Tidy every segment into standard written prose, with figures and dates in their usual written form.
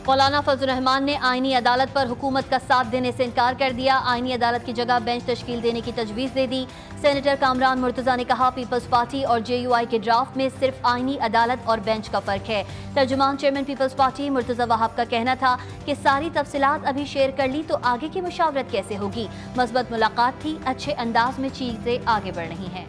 مولانا فضل الرحمان نے آئینی عدالت پر حکومت کا ساتھ دینے سے انکار کر دیا۔ آئینی عدالت کی جگہ بینچ تشکیل دینے کی تجویز دے دی۔ سینیٹر کامران مرتضیٰ نے کہا پیپلز پارٹی اور JUI کے ڈرافٹ میں صرف آئینی عدالت اور بینچ کا فرق ہے۔ ترجمان چیئرمین پیپلز پارٹی مرتضیٰ وہاب کا کہنا تھا کہ ساری تفصیلات ابھی شیئر کر لی تو آگے کی مشاورت کیسے ہوگی۔ مثبت ملاقات تھی، اچھے انداز میں چیزیں آگے بڑھ رہی ہیں۔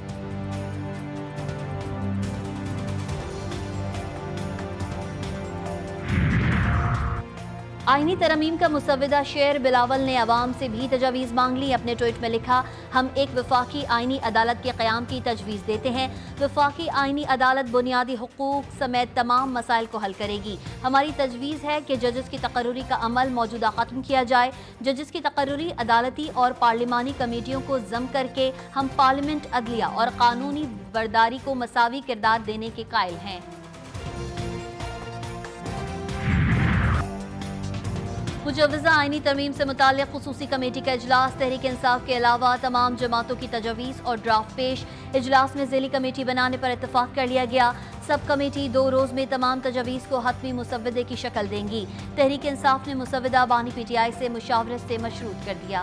آئینی ترمیم کا مسودہ شیر بلاول نے عوام سے بھی تجاویز مانگ لی۔ اپنے ٹویٹ میں لکھا، ہم ایک وفاقی آئینی عدالت کے قیام کی تجویز دیتے ہیں۔ وفاقی آئینی عدالت بنیادی حقوق سمیت تمام مسائل کو حل کرے گی۔ ہماری تجویز ہے کہ ججز کی تقرری کا عمل موجودہ ختم کیا جائے۔ ججز کی تقرری عدالتی اور پارلیمانی کمیٹیوں کو ضم کر کے ہم پارلیمنٹ، عدلیہ اور قانونی برداری کو مساوی کردار دینے کے قائل ہیں۔ مجوزہ آئینی ترمیم سے متعلق خصوصی کمیٹی کا اجلاس، تحریک انصاف کے علاوہ تمام جماعتوں کی تجاویز اور ڈرافٹ پیش۔ اجلاس میں ذیلی کمیٹی بنانے پر اتفاق کر لیا گیا۔ سب کمیٹی 2 روز میں تمام تجاویز کو حتمی مسودے کی شکل دیں گی۔ تحریک انصاف نے مسودہ بانی PTI سے مشاورت سے مشروط کر دیا۔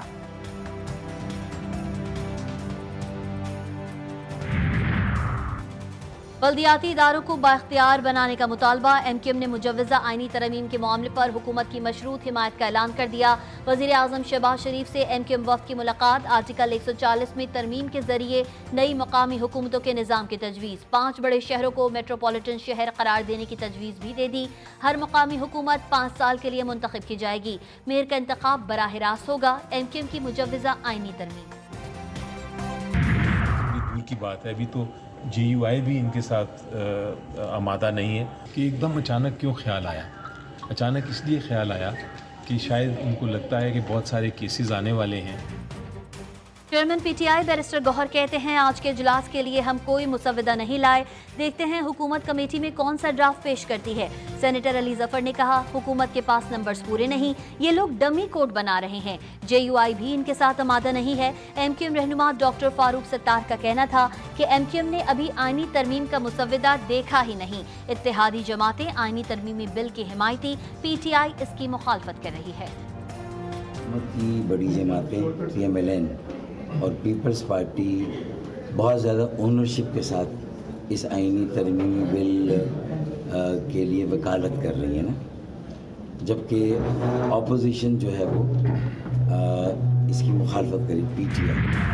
بلدیاتی اداروں کو بااختیار بنانے کا مطالبہ، MQM نے مجوزہ آئینی ترمیم کے معاملے پر حکومت کی مشروط حمایت کا اعلان کر دیا۔ وزیر اعظم شہباز شریف سے MQM وفد کی ملاقات، آرٹیکل 140 میں ترمیم کے ذریعے نئی مقامی حکومتوں کے نظام کی تجویز، 5 بڑے شہروں کو میٹروپولیٹن شہر قرار دینے کی تجویز بھی دے دی۔ ہر مقامی حکومت 5 سال کے لیے منتخب کی جائے گی۔ میئر کا انتخاب براہ راست ہوگا۔ MQM کی مجوزہ آئینی ترمیم دور کی بات ہے، ابھی تو JUI بھی ان کے ساتھ آمادہ نہیں ہے کہ ایک دم اچانک کیوں خیال آیا۔ اچانک اس لیے خیال آیا کہ شاید ان کو لگتا ہے کہ بہت سارے کیسز آنے والے ہیں۔ چیئرمین PTI بیرسٹر گوہر کہتے ہیں آج کے اجلاس کے لیے ہم کوئی مسودہ نہیں لائے، دیکھتے ہیں حکومت کمیٹی میں کون سا ڈرافٹ پیش کرتی ہے۔ سینیٹر علی ظفر نے کہا حکومت کے پاس نمبرز پورے نہیں، یہ لوگ ڈمی کوڈ بنا رہے ہیں۔ JUI بھی ان کے ساتھ آمادہ نہیں ہے۔ MQM رہنما ڈاکٹر فاروق ستار کا کہنا تھا کہ MQM نے ابھی آئینی ترمیم کا مسودہ دیکھا ہی نہیں۔ اتحادی جماعتیں آئینی ترمیمی بل کی حمایتی، PTI اس کی مخالفت کر رہی ہے۔ حکومت کی بڑی جماعتیں PMLN اور پیپلز پارٹی بہت زیادہ اونرشپ کے ساتھ اس آئینی ترمیمی بل کے لیے وکالت کر رہی ہیں نا، جبکہ اپوزیشن جو ہے وہ اس کی مخالفت کری، PTI۔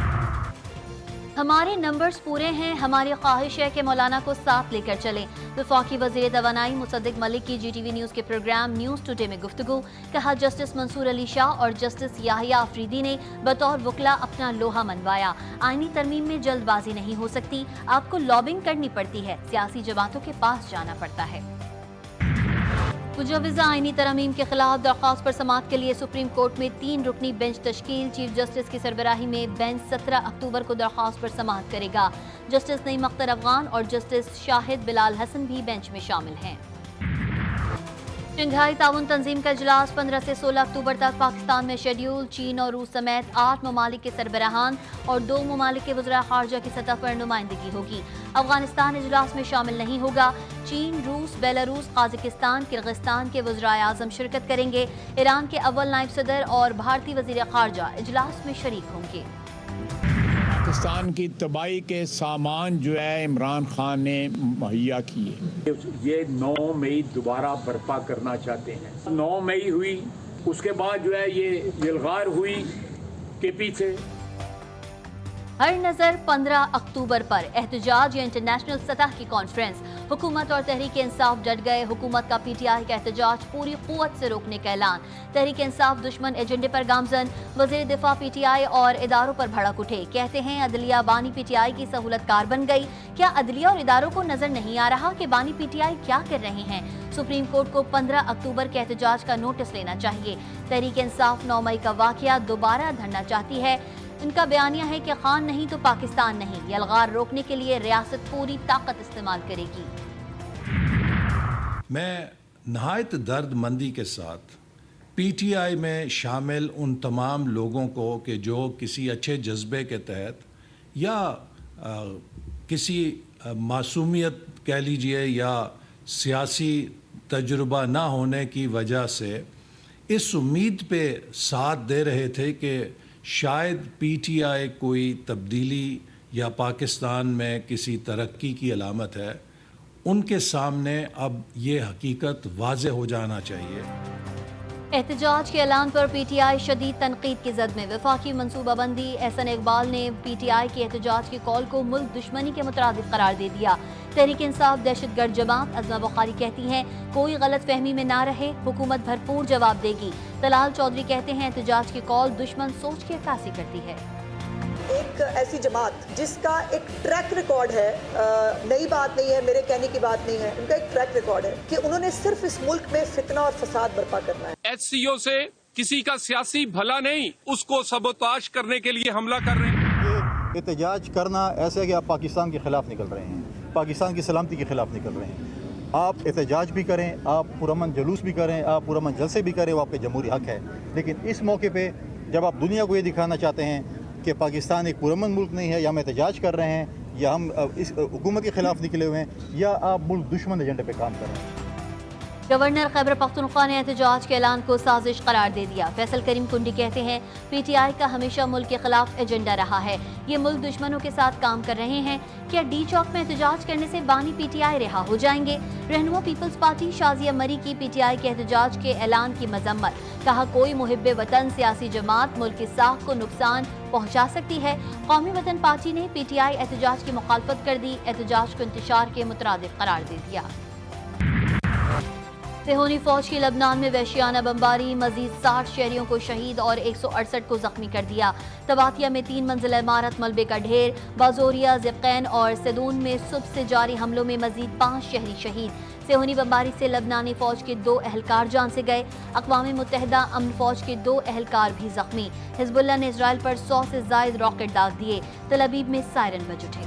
ہمارے نمبرز پورے ہیں، ہماری خواہش ہے کہ مولانا کو ساتھ لے کر چلیں۔ وفاقی وزیر توانائی مصدق ملک کی GTV نیوز کے پروگرام نیوز ٹوڈے میں گفتگو، کہا جسٹس منصور علی شاہ اور جسٹس یحییٰ آفریدی نے بطور وکلا اپنا لوہا منوایا۔ آئینی ترمیم میں جلد بازی نہیں ہو سکتی، آپ کو لابنگ کرنی پڑتی ہے، سیاسی جماعتوں کے پاس جانا پڑتا ہے۔ مجوزہ آئینی ترمیم کے خلاف درخواست پر سماعت کے لیے سپریم کورٹ میں 3 رکنی بینچ تشکیل، چیف جسٹس کی سربراہی میں بینچ 17 اکتوبر کو درخواست پر سماعت کرے گا۔ جسٹس نعیم اختر افغان اور جسٹس شاہد بلال حسن بھی بینچ میں شامل ہیں۔ شنگھائی تعاون تنظیم کا اجلاس 15 سے 16 اکتوبر تک پاکستان میں شیڈیول، چین اور روس سمیت 8 ممالک کے سربراہان اور 2 ممالک کے وزراء خارجہ کی سطح پر نمائندگی ہوگی۔ افغانستان اجلاس میں شامل نہیں ہوگا۔ چین، روس، بیلاروس، قازقستان، کرغزستان کے وزرائے اعظم شرکت کریں گے۔ ایران کے اول نائب صدر اور بھارتی وزیر خارجہ اجلاس میں شریک ہوں گے۔ پاکستان کی تباہی کے سامان جو ہے عمران خان نے مہیا کیے، یہ 9 مئی دوبارہ برپا کرنا چاہتے ہیں۔ 9 مئی ہوئی، اس کے بعد جو ہے یہ یلغار ہوئی کہ پیچھے ہر نظر 15 اکتوبر پر احتجاج یا انٹرنیشنل سطح کی کانفرنس، حکومت اور تحریک انصاف ڈٹ گئے، حکومت کا PTI کا احتجاج پوری قوت سے روکنے کا اعلان، تحریک انصاف دشمن ایجنڈے پر گامزن، وزیر دفاع PTI اور اداروں پر بھڑک اٹھے، کہتے ہیں عدلیہ بانی PTI کی سہولت کار بن گئی، کیا عدلیہ اور اداروں کو نظر نہیں آ رہا کہ بانی PTI کیا کر رہے ہیں؟ سپریم کورٹ کو 15 اکتوبر کے احتجاج کا نوٹس لینا چاہیے۔ تحریک انصاف 9 مئی کا واقعہ دوبارہ دھرنا چاہتی ہے۔ ان کا بیانیہ ہے کہ خان نہیں تو پاکستان نہیں، یہ الغار روکنے کے لیے ریاست پوری طاقت استعمال کرے گی۔ میں نہایت درد مندی کے ساتھ PTI میں شامل ان تمام لوگوں کو کہ جو کسی اچھے جذبے کے تحت یا کسی معصومیت کہہ لیجئے یا سیاسی तजुर्बा ना होने की वजह से इस उम्मीद पे साथ दे रहे थे कि शायद पीटीआई कोई तब्दीली या पाकिस्तान में किसी तरक्की की अलामत है, उनके सामने अब ये हकीकत वाज़ेह हो जाना चाहिए। एहतजाज के ऐलान पर पीटीआई शदीद तनकीद की जद में। वफाकी मनसूबाबंदी एहसन इकबाल ने पीटीआई की एहतजाज की कॉल को मुल्क दुश्मनी के मुतरादिफ करार दे दिया। तहरीक इंसाफ दहशतगर्द जमात अज़मा बुखारी कहती हैं कोई गलत फहमी में ना रहे, हुकूमत भरपूर जवाब देगी। तलाल चौधरी कहते हैं एहतजाज की कॉल दुश्मन सोच की अक्कासी करती है। एक ऐसी जमात जिसका एक ट्रैक रिकॉर्ड है, नई बात नहीं है, मेरे कहने की बात नहीं है, उनका एक ट्रैक रिकॉर्ड है कि उन्होंने सिर्फ इस मुल्क में फितना और फसाद बर्पा करना है। एचसीओ से किसी का सियासी भला नहीं, उसको सबोताज करने के लिए हमला कर रहे हैं। ये एहतजाज करना ऐसा है कि आप पाकिस्तान के खिलाफ निकल रहे हैं, पाकिस्तान की सलामती के खिलाफ निकल रहे हैं। आप एहतजाज भी करें, आप पुरअमन जुलूस भी करें, आप पुरअमन जलसे भी करें, वो आपके जमहूरी हक है। लेकिन इस मौके पे जब आप दुनिया को ये दिखाना चाहते हैं कि पाकिस्तान एक पुरअमन मुल्क नहीं है, या हम एहतजाज कर रहे हैं, या हम इस हुकूमत के खिलाफ निकले हुए हैं, या आप मुल्क दुश्मन एजेंडे पे काम कर रहे हैं। गवर्नर खैबर पख्तूनख्वा ने एहतजाज के ऐलान को साजिश करार दे दिया। फैसल करीम कुंडी कहते हैं पीटीआई का हमेशा मुल्क के खिलाफ एजेंडा रहा है, ये मुल्क दुश्मनों के साथ काम कर रहे हैं। क्या डी चौक में एहतजाज करने से बानी पीटीआई रिहा हो जाएंगे? रहनुमा पीपल्स पार्टी शाजिया मरी की पीटीआई के एहतजाज के ऐलान की मजम्मत। कहा कोई मुहिब्बे वतन सियासी जमात मुल्क की साख को नुकसान पहुंचा सकती है। कौमी वतन पार्टी ने पीटीआई एहतजाज की मुखालफत कर दी, एहतजाज को इंतशार के मुतरादिफ करार दे दिया। सेहोनी फौज की लबनान में वहशियाना बमबारी, मजीद 60 शहरियों को शहीद और 168 को जख्मी कर दिया। तबातिया में 3 मंजिला इमारत मलबे का ढेर। बाजोरिया, ज़िक्कैन और सदून में सुबह से जारी हमलों में मजीद 5 शहरी शहीद। सेहोनी बमबारी से लबनानी फौज के 2 एहलकार जान से गए। अक़वाम मुत्तहिदा अमन फौज के 2 एहलकार भी जख्मी। हिजबुल्लाह ने इजराइल पर 100 से जायद रॉकेट दाग दिए। तल अबीब में सायरन बज उठे।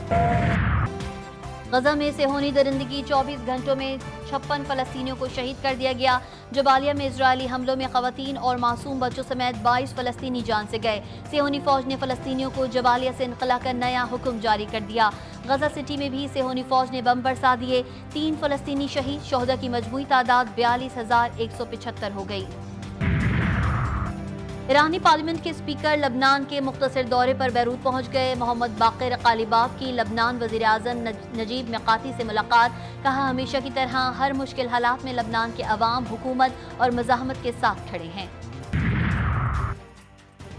गजा में सेहोनी दरिंदगी 24 घंटों में 56 फलस्तीनियों को शहीद कर दिया गया। जबालिया में इजरायली हमलों में खवातीन और मासूम बच्चों समेत 22 फलस्तीनी जान से गए। सेहोनी फौज ने फलस्तीनियों को जबालिया से इनखला कर नया हुक्म जारी कर दिया। गजा सिटी में भी सेहोनी फौज ने बम बरसा दिए। 3 फलस्तीनी शहीद, शोहदा की मजमूई तादाद 42,175 हो गई। ईरानी पार्लियामेंट के स्पीकर लबनान के मुख्तसर दौरे पर बैरूत पहुंच गए। मोहम्मद बाक़िर कालिबाफ की लबनान वज़ीर आज़म नजीब मिकाती से मुलाकात। कहा हमेशा की तरह हर मुश्किल हालात में लबनान के अवाम, हुकूमत और मज़ाहमत के साथ खड़े हैं।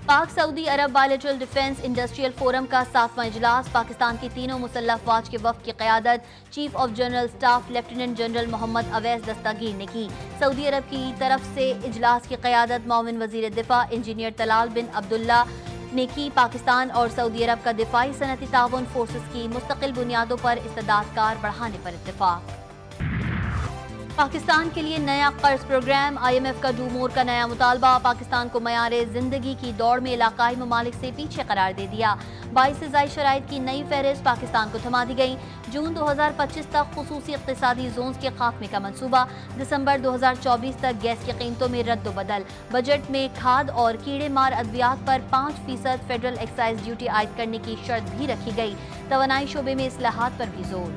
पाक सऊदी अरब बायलैटरल डिफेंस इंडस्ट्रियल फोरम का 7वां इजलास पाकिस्तान की तीनों मुसल्लह अफवाज के वफ़द की क़यादत chief of general staff lieutenant general Mohammad Awais Dastgir ने की। सऊदी अरब की तरफ से इजलास की क़यादत मौमिन वज़ीर दिफा इंजीनियर तलाल बिन अब्दुल्ला ने की। पाकिस्तान और सऊदी अरब का दिफाई सनती ताउन फोर्सेस की मुस्तकिल बुनियादों पर इस्तेदादकार बढ़ाने पर इत्तेफाक। पाकिस्तान के लिए नया कर्ज प्रोग्राम, IMF का डू मोर का नया मुतालबा। पाकिस्तान को मयारे जिंदगी की दौड़ में इलाकाई ममालिक से पीछे करार दे दिया। 22 से ज़ायद शराइत की नई फहरिस्त पाकिस्तान को थमा दी गई। जून 2025 तक खुसूसी इक़्तिसादी जोन्स के खात्मे का मंसूबा। दिसंबर 2024 तक गैस की कीमतों में रद्द-बदल। बजट में खाद और कीड़े मार अद्वियात पर 5% फेडरल एक्साइज ड्यूटी आयद करने की शर्त भी रखी गई। तवानाई शोबे में इस्लाहात पर भी जोर।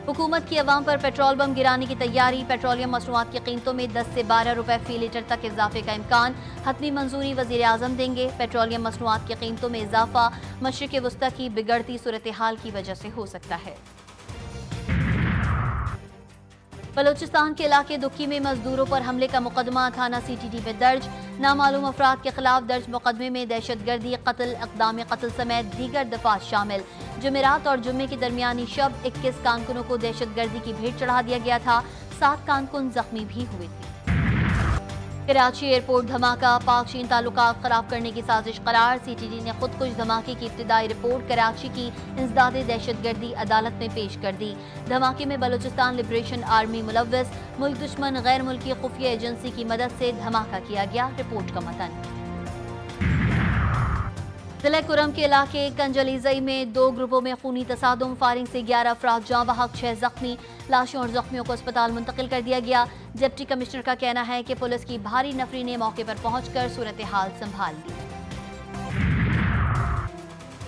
हुकूमत की अवाम पर पेट्रोल बम गिराने की तैयारी। पेट्रोलियम मसनूआत की कीमतों में 10 से 12 रुपए फी लीटर तक इजाफे का इम्कान। हतमी मंजूरी वज़ीर आज़म देंगे। पेट्रोलियम मसनूआत की कीमतों में इजाफा मशरिक़ वस्ता की बिगड़ती सूरत हाल की वजह से हो सकता है। बलोचिस्तान के इलाके दुक्की में मजदूरों पर हमले का मुकदमा थाना CTD में दर्ज। नामालूम अफराद के खिलाफ दर्ज मुकदमे में दहशतगर्दी, कत्ल, इक़दाम कत्ल समेत दीगर दफात शामिल। जुमेरात और जुम्मे की दरमियानी शब 21 कारकुनों को दहशतगर्दी की भेंट चढ़ा दिया गया था। 7 कारकुन जख्मी भी हुए थे। कराची एयरपोर्ट धमाका, पाक चीन ताल्लुकात खराब करने की साजिश करार। CTD ने खुदकुश धमाके की इब्तिदाई रिपोर्ट कराची की इंसदादे दहशतगर्दी अदालत में पेश कर दी। धमाके में बलूचिस्तान लिबरेशन आर्मी मुलव्वस, मुल्क दुश्मन गैर मुल्की खुफिया एजेंसी की मदद से धमाका किया गया। रिपोर्ट का मतन। जिला कुरम के इलाके कंजलीजई में 2 ग्रुपों में खूनी तसादुम। फायरिंग से 11 अफराद जाँ बहक, 6 जख्मी। लाशों और जख्मियों को अस्पताल मुंतकिल कर दिया गया। डिप्टी कमिश्नर का कहना है कि पुलिस की भारी नफरी ने मौके पर पहुंचकर सूरत हाल संभाल ली।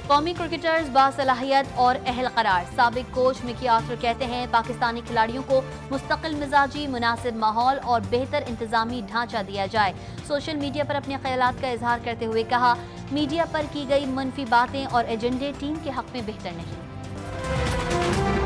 قومی کرکٹرز باصلاحیت اور اہل قرار. سابق کوچ مکی آرتھر کہتے ہیں پاکستانی کھلاڑیوں کو مستقل مزاجی مناسب ماحول اور بہتر انتظامی ڈھانچہ دیا جائے. سوشل میڈیا پر اپنے خیالات کا اظہار کرتے ہوئے کہا میڈیا پر کی گئی منفی باتیں اور ایجنڈے ٹیم کے حق میں بہتر نہیں.